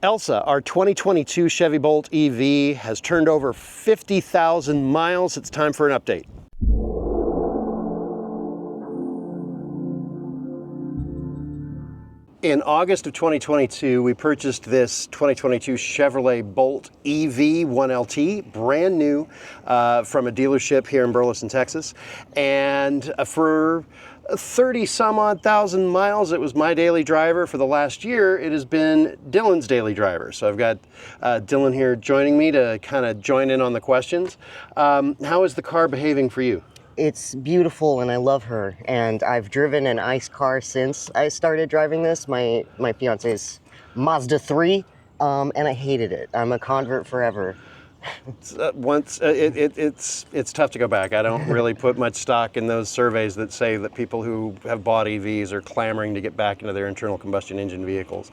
Elsa, our 2022 Chevy Bolt EV has turned over 50,000 miles. It's time for an update. In August of 2022, we purchased this 2022 Chevrolet Bolt EV 1LT, brand new, from a dealership here in Burleson, Texas. And for 30 some odd thousand miles, it was my daily driver. For the last year, it has been Dylan's daily driver. So I've got Dylan here joining me to kind of join in on the questions. How is the car behaving for you? It's beautiful and I love her, and I've driven an ICE car since I started driving this. My fiance's Mazda 3, and I hated it. I'm a convert forever. It's tough to go back. I don't really put much stock in those surveys that say that people who have bought EVs are clamoring to get back into their internal combustion engine vehicles.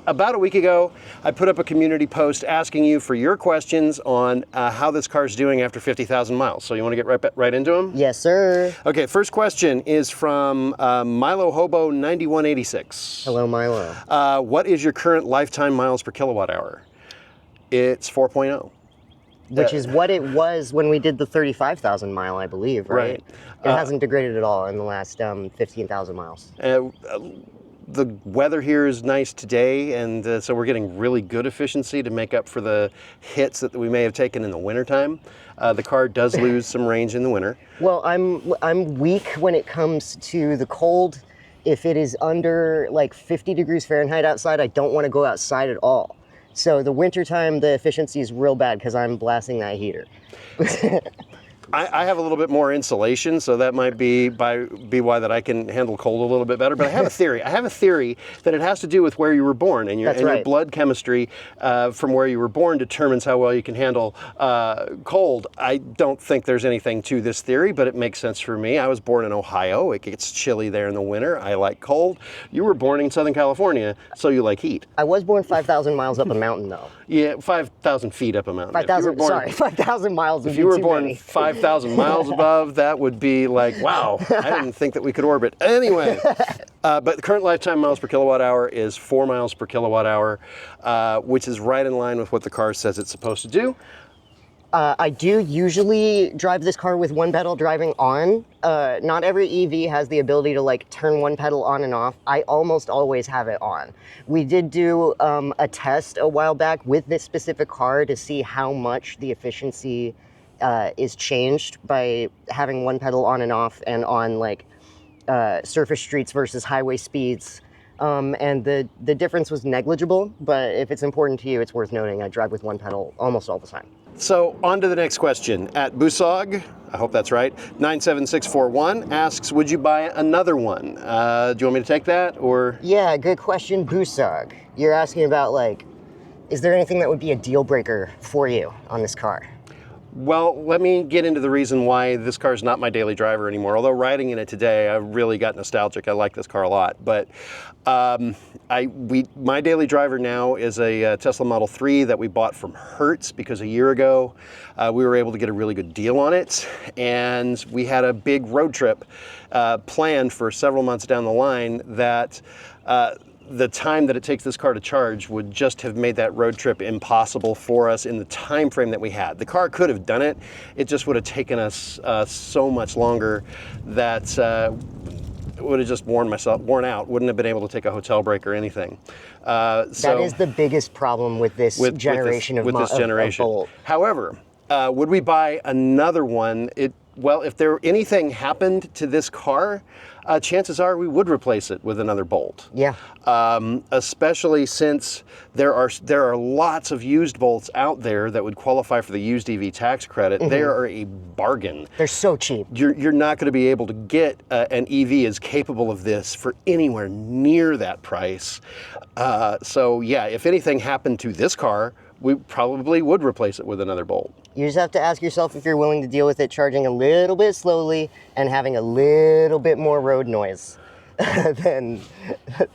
About a week ago, I put up a community post asking you for your questions on how this car's doing after 50,000 miles. So you want to get right into them? Yes, sir. Okay, first question is from Milo Hobo 9186. Hello, Milo. What is your current lifetime miles per kilowatt hour? It's 4.0. Which is what it was when we did the 35,000 mile, I believe, right? It hasn't degraded at all in the last 15,000 miles. The weather here is nice today, and so we're getting really good efficiency to make up for the hits that we may have taken in the wintertime. The car does lose some range in the winter. Well, I'm weak when it comes to the cold. If it is under like 50 degrees Fahrenheit outside, I don't want to go outside at all. So the wintertime, the efficiency is real bad because I'm blasting that heater. I have a little bit more insulation, so that might be why that I can handle cold a little bit better. But I have a theory. I have a theory that it has to do with where you were born, and your blood chemistry from where you were born determines how well you can handle cold. I don't think there's anything to this theory, but it makes sense for me. I was born in Ohio. It gets chilly there in the winter. I like cold. You were born in Southern California, so you like heat. I was born 5,000 miles up a mountain, though. Yeah, 5,000 feet up a mountain. 5,000 miles would be too many. If you were born 5,000 miles above, that would be like, wow, I didn't think that we could orbit. Anyway, but the current lifetime miles per kilowatt hour is 4 miles per kilowatt hour, which is right in line with what the car says it's supposed to do. I do usually drive this car with one pedal driving on. Not every EV has the ability to like turn one pedal on and off. I almost always have it on. We did do a test a while back with this specific car to see how much the efficiency is changed by having one pedal on and off and on like surface streets versus highway speeds. And the difference was negligible, but if it's important to you, it's worth noting I drive with one pedal almost all the time. So on to the next question. At Busog, I hope that's right, 97641 asks, would you buy another one? Do you want me to take that, or? Yeah, good question, Busog. You're asking about like, is there anything that would be a deal breaker for you on this car? Well, let me get into the reason why this car is not my daily driver anymore. Although riding in it today, I really got nostalgic. I like this car a lot. But my daily driver now is a Tesla Model 3 that we bought from Hertz because a year ago we were able to get a really good deal on it. And we had a big road trip planned for several months down the line that the time that it takes this car to charge would just have made that road trip impossible for us in the time frame that we had. The car could have done it. It just would have taken us so much longer that it would have just worn out. Wouldn't have been able to take a hotel break or anything. That is the biggest problem with this generation of Bolt. However, would we buy another one? Well, if anything happened to this car, chances are we would replace it with another Bolt. Yeah. Especially since there are lots of used Bolts out there that would qualify for the used EV tax credit. Mm-hmm. They are a bargain. They're so cheap. You're not going to be able to get an EV as capable of this for anywhere near that price. So yeah, if anything happened to this car, we probably would replace it with another Bolt. You just have to ask yourself if you're willing to deal with it charging a little bit slowly and having a little bit more road noise than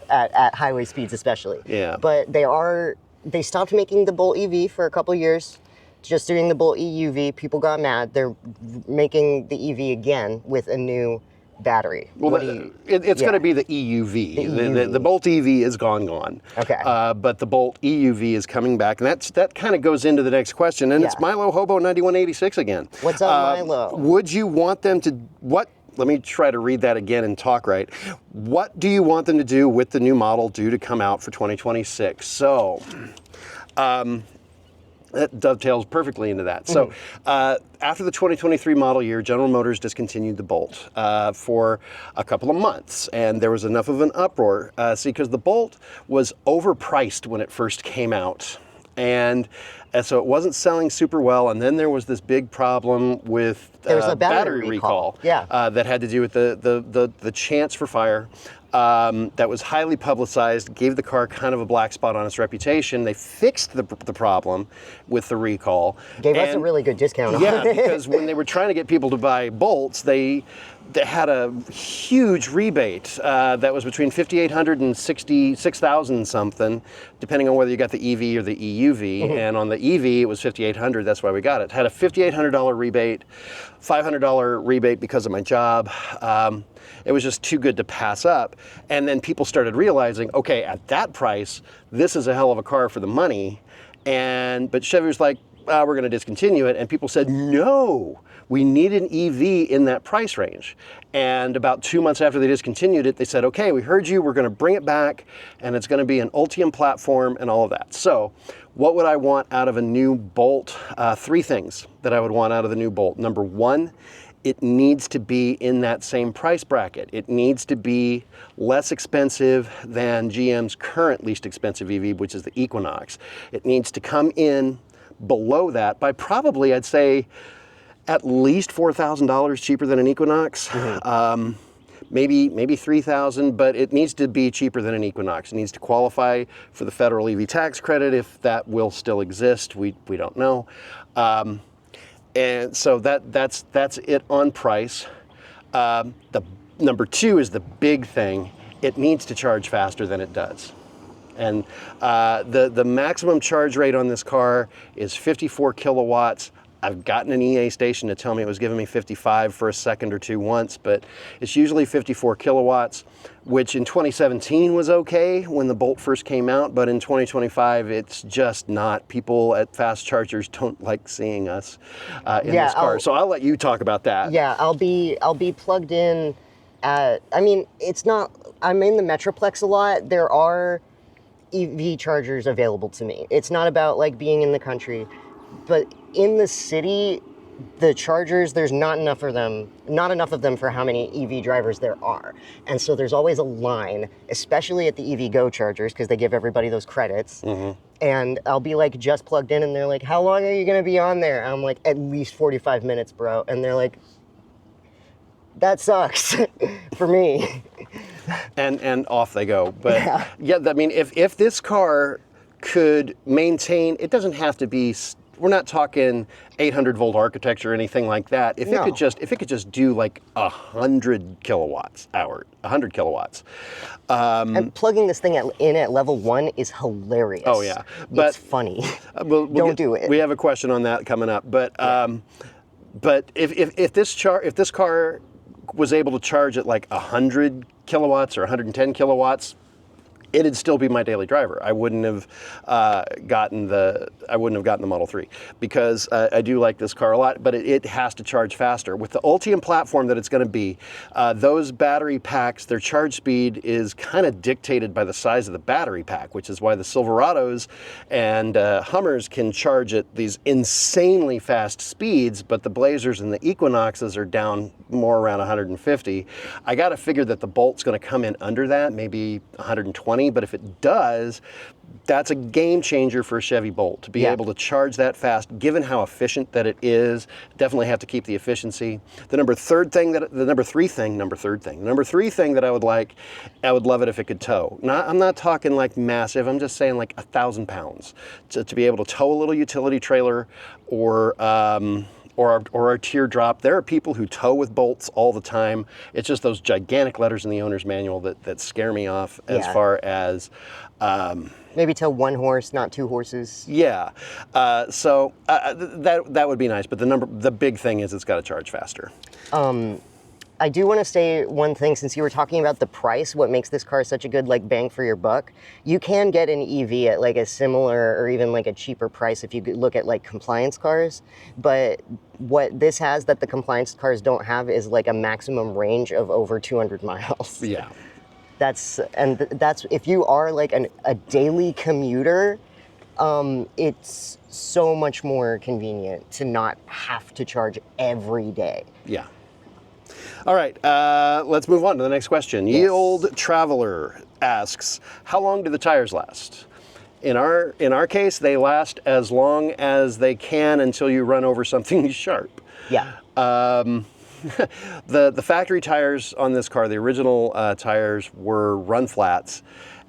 at highway speeds especially. Yeah. But they stopped making the Bolt EV for a couple of years, just doing the Bolt EUV. People got mad. They're making the EV again with a new battery? Well, it's going to be the EUV. The Bolt EV is gone. Okay. But the Bolt EUV is coming back, and that kind of goes into the next question, and it's Milo Hobo 9186 again. What's up, Milo? Would you want them to Let me try to read that again and talk right. What do you want them to do with the new model due to come out for 2026? So, that dovetails perfectly into that. So, after the 2023 model year, General Motors discontinued the Bolt for a couple of months, and there was enough of an uproar. Because the Bolt was overpriced when it first came out, and so it wasn't selling super well. And then there was this big problem with a battery recall. That had to do with the chance for fire. That was highly publicized, gave the car kind of a black spot on its reputation. They fixed the problem with the recall. Gave us a really good discount on it. Yeah, because when they were trying to get people to buy Bolts, they had a huge rebate that was between $5,800 and $6,000 something, depending on whether you got the EV or the EUV. And on the EV, it was $5,800. That's why we got it. Had a $5,800 rebate, $500 rebate because of my job. It was just too good to pass up. And then people started realizing, okay, at that price, this is a hell of a car for the money. But Chevy was like, we're going to discontinue it. And people said, no, we need an EV in that price range. And about 2 months after they discontinued it, they said, okay, we heard you, we're going to bring it back, and it's going to be an Ultium platform and all of that. So what would I want out of a new Bolt? 3 things that I would want out of the new Bolt. Number 1, it needs to be in that same price bracket. It needs to be less expensive than GM's current least expensive EV, which is the Equinox. It needs to come in below that by probably, I'd say, at least $4,000 cheaper than an Equinox. Maybe $3,000, but it needs to be cheaper than an Equinox. It needs to qualify for the federal EV tax credit, if that will still exist. We don't know. And so that's it on price. The number 2 is the big thing. It needs to charge faster than it does. And the maximum charge rate on this car is 54 kilowatts. I've gotten an EA station to tell me it was giving me 55 for a second or two once, but it's usually 54 kilowatts, which in 2017 was okay when the Bolt first came out, but in 2025 it's just not. People at fast chargers don't like seeing us in this car. So I'll let you talk about that. Yeah, I'll be plugged in at, I mean, it's not, I'm in the Metroplex a lot. There are EV chargers available to me. It's not about like being in the country, but in the city, the chargers, there's not enough of them for how many EV drivers there are. And so there's always a line, especially at the EV Go chargers, because they give everybody those credits. And I'll be like just plugged in and they're like, how long are you gonna be on there? And I'm like, at least 45 minutes, bro. And they're like, that sucks for me. And off they go. But yeah, I mean, if this car could maintain, it doesn't have to be, we're not talking 800 volt architecture or anything like that. If it could just do like 100 kilowatts. And plugging this thing in at level 1 is hilarious. Oh yeah, but it's funny. Don't do it. We have a question on that coming up. But if this car was able to charge at like 100 kilowatts or 110 kilowatts, it'd still be my daily driver. I wouldn't have gotten the Model 3 because I do like this car a lot, but it has to charge faster. With the Ultium platform that it's going to be, those battery packs, their charge speed is kind of dictated by the size of the battery pack, which is why the Silverados and Hummers can charge at these insanely fast speeds, but the Blazers and the Equinoxes are down more around 150. I got to figure that the Bolt's going to come in under that, maybe 120. But if it does, that's a game changer for a Chevy Bolt to be able to charge that fast, given how efficient that it is. Definitely have to keep the efficiency. The number three thing that I would like, I would love it if it could tow. I'm not talking like massive, I'm just saying like 1,000 pounds to be able to tow a little utility trailer or a teardrop. There are people who tow with Bolts all the time. It's just those gigantic letters in the owner's manual that scare me off as far as... maybe tow 1 horse, not 2 horses. Yeah, so that would be nice, but the big thing is it's got to charge faster. I do want to say one thing, since you were talking about the price, what makes this car such a good like bang for your buck. You can get an EV at like a similar or even like a cheaper price if you look at like compliance cars. But what this has that the compliance cars don't have is like a maximum range of over 200 miles. Yeah. That's if you are like a daily commuter, it's so much more convenient to not have to charge every day. Yeah. All right, let's move on to the next question. Yes. Yield Traveler asks, how long do the tires last? In our case, they last as long as they can until you run over something sharp. Yeah. The factory tires on this car, the original tires, were run flats.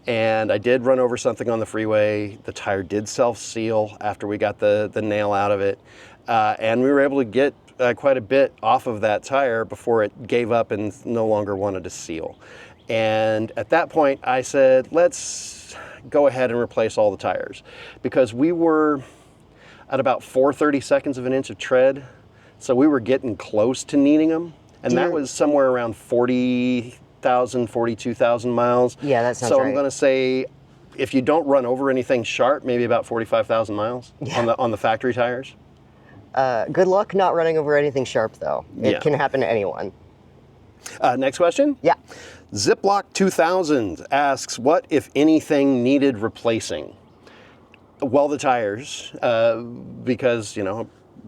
And I did run over something on the freeway. The tire did self-seal after we got the nail out of it. And we were able to get quite a bit off of that tire before it gave up and no longer wanted to seal. And at that point, I said, let's go ahead and replace all the tires. Because we were at about 4/32 of an inch of tread. So we were getting close to needing them. And that was somewhere around 40,000, 42,000 miles. Yeah, that sounds right. So right. I'm going to say, if you don't run over anything sharp, maybe about 45,000 miles on the factory tires. Good luck not running over anything sharp, though. It can happen to anyone. Next question? Yeah. Ziploc 2000 asks, what, if anything, needed replacing? Well, the tires, because,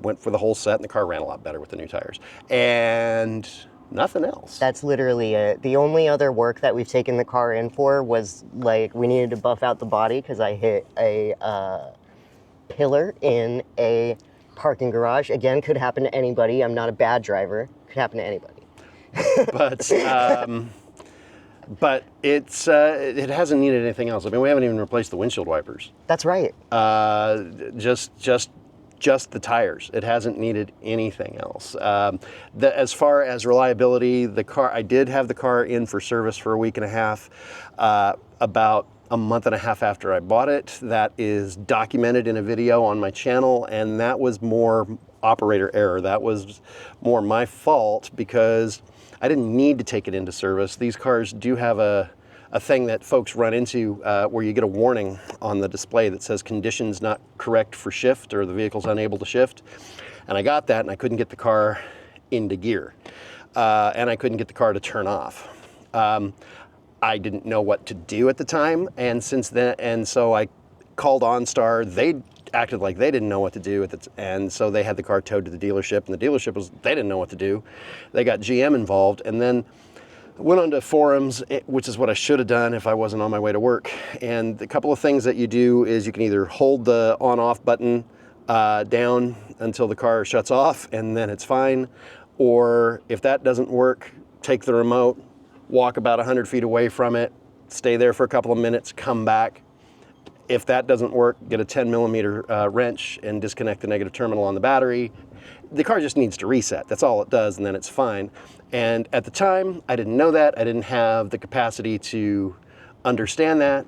went for the whole set and the car ran a lot better with the new tires. And nothing else. That's literally it. The only other work that we've taken the car in for was, like, we needed to buff out the body because I hit a pillar in a parking garage. Again, could happen to anybody. I'm not a bad driver. Could happen to anybody. But it hasn't needed anything else. I mean, we haven't even replaced the windshield wipers. That's right. Just the tires. It hasn't needed anything else. As far as reliability, the car, I did have the car in for service for a week and a half. About a month and a half after I bought it. That is documented in a video on my channel, and that was more operator error. That was more my fault because I didn't need to take it into service. These cars do have a thing that folks run into where you get a warning on the display that says conditions not correct for shift or the vehicle's unable to shift. And I got that and I couldn't get the car into gear. And I couldn't get the car to turn off. I didn't know what to do at the time, and so I called OnStar. They acted like they didn't know what to do, and so they had the car towed to the dealership, and the dealership they didn't know what to do. They got GM involved, and then went onto forums, which is what I should have done if I wasn't on my way to work. And a couple of things that you do is you can either hold the on-off button down until the car shuts off, and then it's fine, or if that doesn't work, take the remote, walk about 100 feet away from it, stay there for a couple of minutes, come back. If that doesn't work, get a 10 millimeter wrench and disconnect the negative terminal on the battery. The car just needs to reset. That's all it does, and then it's fine. And at the time, I didn't know that. I didn't have the capacity to understand that.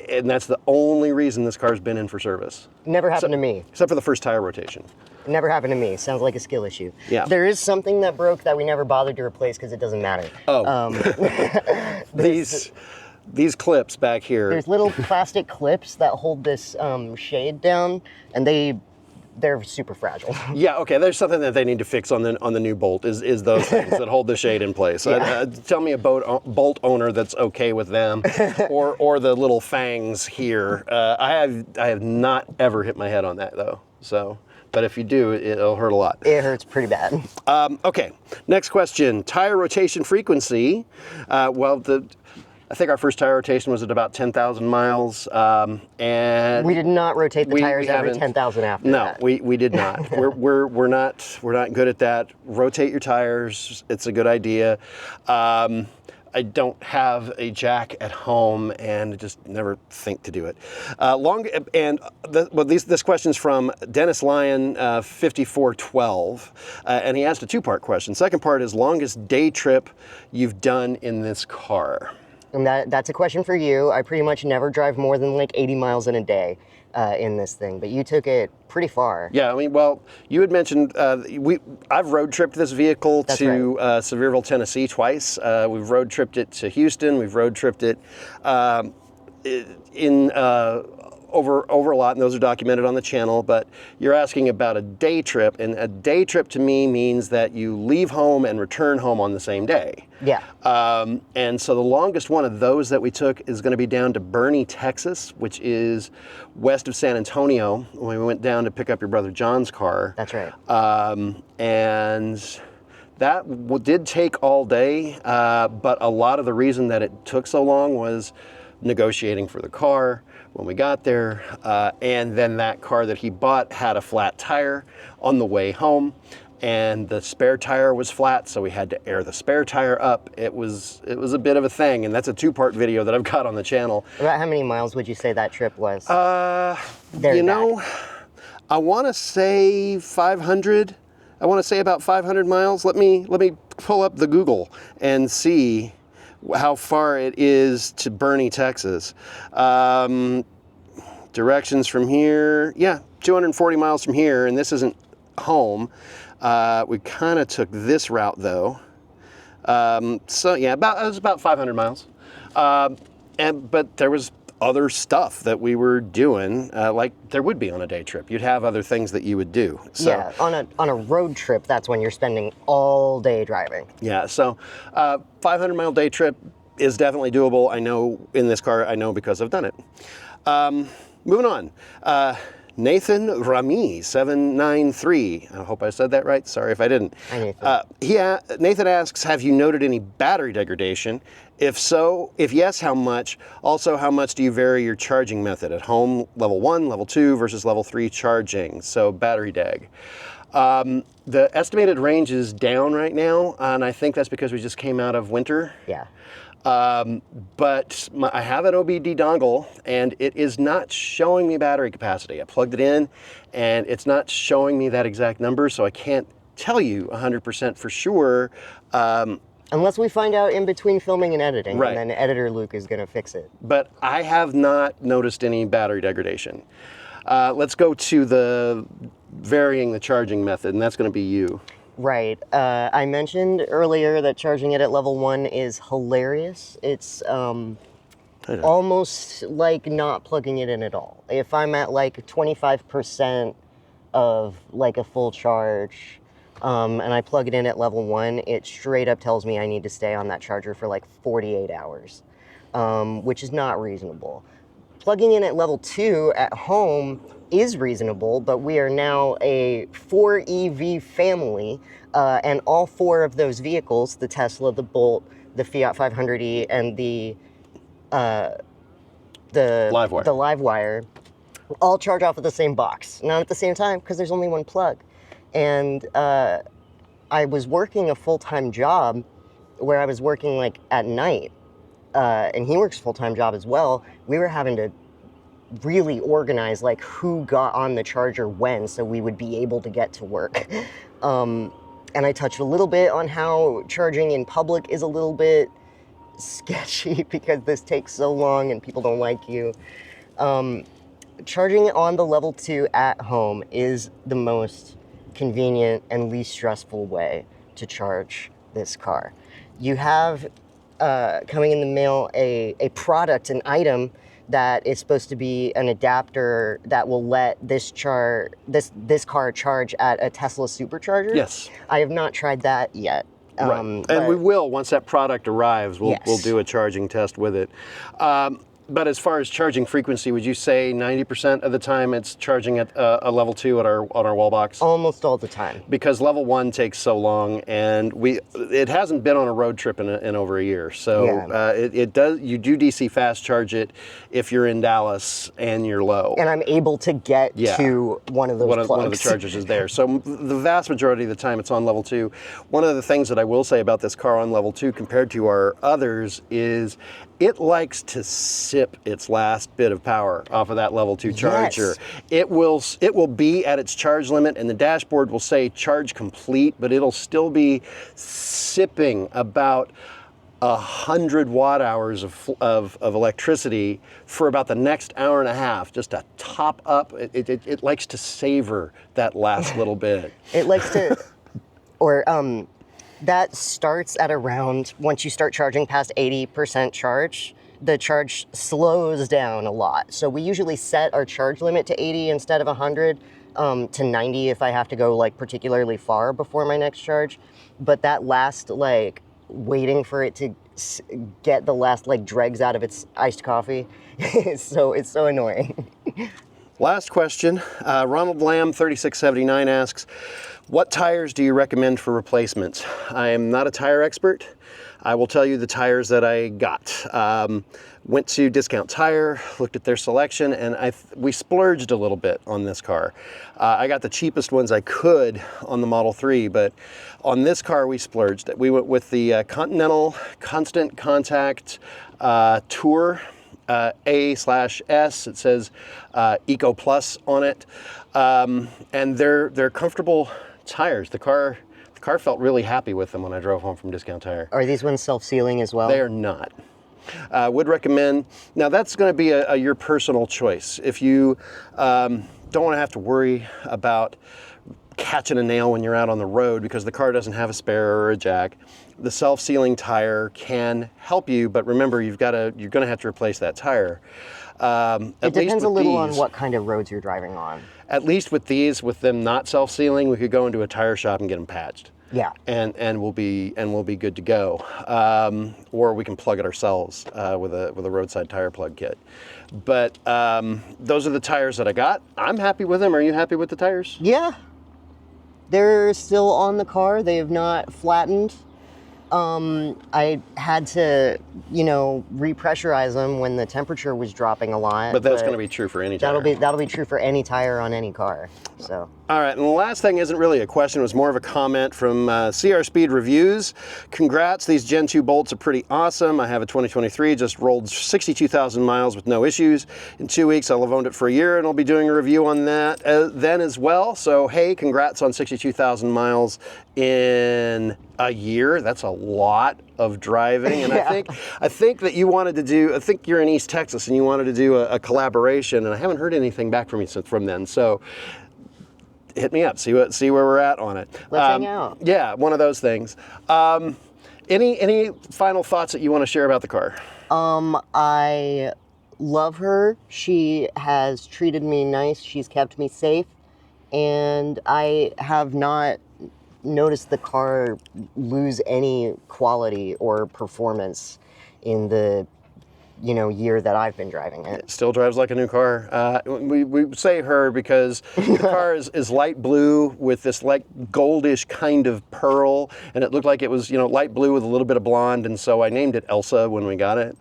And that's the only reason this car's been in for service. Never happened to me. Except for the first tire rotation. Never happened to me. Sounds like a skill issue. Yeah. There is something that broke that we never bothered to replace because it doesn't matter. Oh. These clips back here. There's little plastic clips that hold this shade down, and they're super fragile. Yeah, okay. There's something that they need to fix on the new Bolt is those things that hold the shade in place. Yeah. Tell me a Bolt owner that's okay with them, or the little fangs here. I have not ever hit my head on that though. So, but if you do, it'll hurt a lot. It hurts pretty bad. Okay. Next question: tire rotation frequency. I think our first tire rotation was at about 10,000 miles, and we did not rotate the tires every 10,000 after that. No, we did not. we're not good at that. Rotate your tires. It's a good idea. I don't have a jack at home, and just never think to do it. This question's from Dennis Lyon, 5412, and he asked a two-part question. Second part is longest day trip you've done in this car. And that's a question for you. I pretty much never drive more than like 80 miles in a day in this thing, but you took it pretty far. Yeah, I mean, well, you had mentioned I've road tripped this vehicle That's to Sevierville, Tennessee twice. We've road tripped it to Houston. We've road tripped it in over a lot, and those are documented on the channel. But you're asking about a day trip, and a day trip to me means that you leave home and return home on the same day. Yeah. And so the longest one of those that we took is going to be down to Boerne, Texas, which is west of San Antonio, when we went down to pick up your brother John's car. That's right. And that did take all day, but a lot of the reason that it took so long was negotiating for the car when we got there, and then that car that he bought had a flat tire on the way home, and the spare tire was flat, so we had to air the spare tire up. It was a bit of a thing, and that's a two-part video that I've got on the channel. About how many miles would you say that trip was? You know, I want to say 500. I want to say about 500 miles. Let me pull up the Google and see how far it is to Boerne, Texas. Directions from here, yeah, 240 miles from here, and this isn't home. We kind of took this route though. So yeah, it was about 500 miles. But there was other stuff that we were doing, like there would be on a day trip. You'd have other things that you would do. So, yeah, on a road trip, that's when you're spending all day driving. Yeah, so 500-mile day trip is definitely doable. I know in this car, I know because I've done it. Moving on. Nathan Rami 793. I hope I said that right. Sorry if I didn't. Nathan asks, have you noted any battery degradation? If so, if yes, how much? Also, how much do you vary your charging method at home, level 1, level 2 versus level 3 charging? So battery deg. The estimated range is down right now, and I think that's because we just came out of winter. Yeah. But I have an OBD dongle, and it is not showing me battery capacity. I plugged it in, and it's not showing me that exact number, so I can't tell you 100% for sure. Unless we find out in between filming and editing, Right. and then editor Luke is going to fix it. But I have not noticed any battery degradation. Let's go to the varying the charging method, and that's going to be you. Right. I mentioned earlier that charging it at level 1 is hilarious. It's almost like not plugging it in at all. If I'm at like 25% of like a full charge, and I plug it in at level 1, it straight up tells me I need to stay on that charger for like 48 hours, which is not reasonable. Plugging in at level 2 at home is reasonable, but we are now a 4 EV family, and all 4 of those vehicles, the Tesla, the Bolt, the Fiat 500e, and the Livewire, all charge off of the same box. Not at the same time, because there's only one plug. And I was working a full-time job where I was working like at night, and he works a full-time job as well. We were having to really organize like who got on the charger when, so we would be able to get to work. And I touched a little bit on how charging in public is a little bit sketchy because this takes so long and people don't like you. Charging on the level 2 at home is the most convenient and least stressful way to charge this car. You have coming in the mail a product, an item that is supposed to be an adapter that will let this car charge at a Tesla supercharger. Yes. I have not tried that yet. Right. And we will, once that product arrives, we'll do a charging test with it. But as far as charging frequency, would you say 90% of the time it's charging at a level 2 on our wall box? Almost all the time. Because level 1 takes so long, and it hasn't been on a road trip in over a year. So yeah. You do DC fast charge it if you're in Dallas and you're low. And I'm able to get to one of those plugs. One of the chargers is there. So the vast majority of the time it's on level 2. One of the things that I will say about this car on level 2 compared to our others is it likes to sip its last bit of power off of that level 2 charger. Yes. It will be at its charge limit, and the dashboard will say charge complete, but it'll still be sipping about 100 watt hours of electricity for about the next hour and a half, just to top up. It likes to savor that last little bit. It likes to, or that starts at around, once you start charging past 80% charge, the charge slows down a lot. So we usually set our charge limit to 80 instead of 100, to 90 if I have to go like particularly far before my next charge. But that last like waiting for it to get the last like dregs out of its iced coffee, it's so annoying. Last question, Ronald Lamb 3679 asks, what tires do you recommend for replacements? I am not a tire expert. I will tell you the tires that I got. Went to Discount Tire, looked at their selection, and we splurged a little bit on this car. I got the cheapest ones I could on the Model 3, but on this car we splurged. We went with the Continental Constant Contact Tour A/S. It says Eco Plus on it, and they're comfortable tires. The car felt really happy with them when I drove home from Discount Tire. Are these ones self-sealing as well? They are not. Would recommend. Now that's going to be your personal choice. If you don't want to have to worry about catching a nail when you're out on the road because the car doesn't have a spare or a jack, the self-sealing tire can help you. But remember, you're going to have to replace that tire. It depends a little on what kind of roads you're driving on. At least with these, with them not self-sealing, we could go into a tire shop and get them patched. Yeah. And we'll be good to go. Or we can plug it ourselves with a roadside tire plug kit. But those are the tires that I got. I'm happy with them. Are you happy with the tires? Yeah. They're still on the car. They have not flattened. I had to, repressurize them when the temperature was dropping a lot. But that's going to be true for any tire. That'll be true for any tire on any car. So. All right, and the last thing isn't really a question, it was more of a comment from CR Speed Reviews. Congrats, these Gen 2 Bolts are pretty awesome. I have a 2023, just rolled 62,000 miles with no issues. In 2 weeks, I'll have owned it for a year, and I'll be doing a review on that then as well. So, hey, congrats on 62,000 miles in a year. That's a lot of driving, and yeah. I think that you wanted to do. I think you're in East Texas, and you wanted to do a collaboration, and I haven't heard anything back from you from then. So hit me up, see where we're at on it. Let's hang out. Yeah, one of those things. Any final thoughts that you want to share about the car? I love her. She has treated me nice. She's kept me safe, and I have not noticed the car lose any quality or performance in the year that I've been driving it. It still drives like a new car. We say her because the car is light blue with this like goldish kind of pearl, and it looked like it was light blue with a little bit of blonde, and so I named it Elsa when we got it.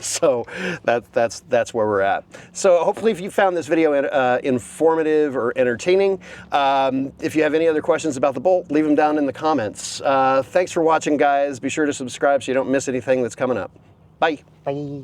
So that's where we're at. So hopefully if you found this video informative or entertaining, if you have any other questions about the Bolt, leave them down in the comments. Thanks for watching, guys. Be sure to subscribe so you don't miss anything that's coming up. Bye. Bye.